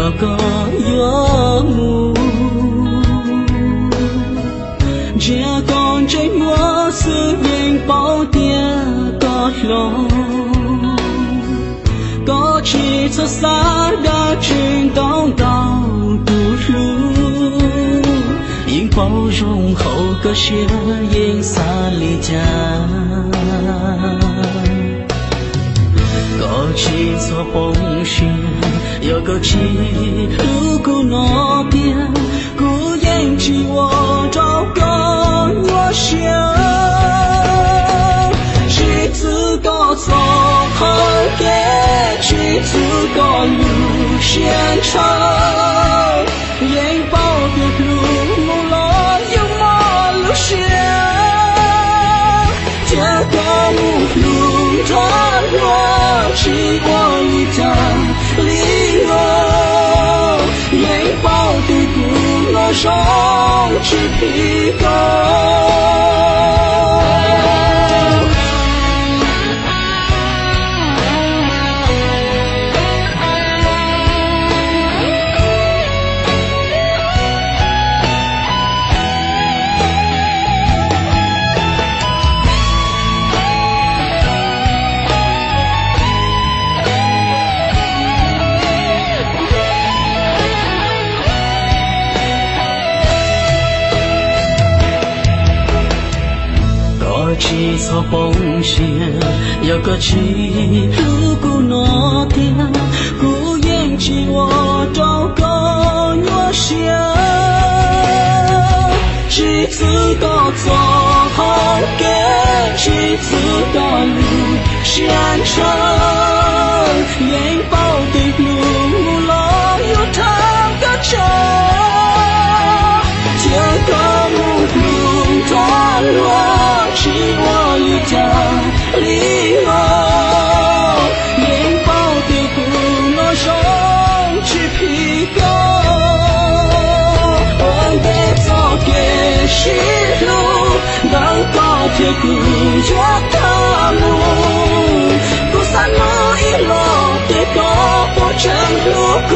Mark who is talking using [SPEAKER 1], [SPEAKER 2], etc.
[SPEAKER 1] 要个有木，只讲这我是人保点个龙，个去出啥的军东道不路，因包容后个血因沙里家。có chi so bóng xuyên yêu có chi lu cô nó tiếng cô yên chỉ wo trao con wo xiao chỉ tự có so hơn kẻ chỉ tự có lu xiên trao yên bao việc lu mù lo yêu mò lu xiao chỉ có mù lu trao lo chỉ我一张理由，眼包的鼓乐手指皮狗。chỉ so bóng xuyên yêu có chỉ lu cô nó tiếng cô yên chỉ wo trao có nhua xiao chỉ tự có gió hong kê chỉ tự có lu xian trăng yên bao tình lu lo yêu tham cả cha chỉ có một lu thoáng loa chỉ我一家里哦，面包的鼓我手指皮狗，我得做给西路，能高铁鼓着他路，不散路一路的高不成路过。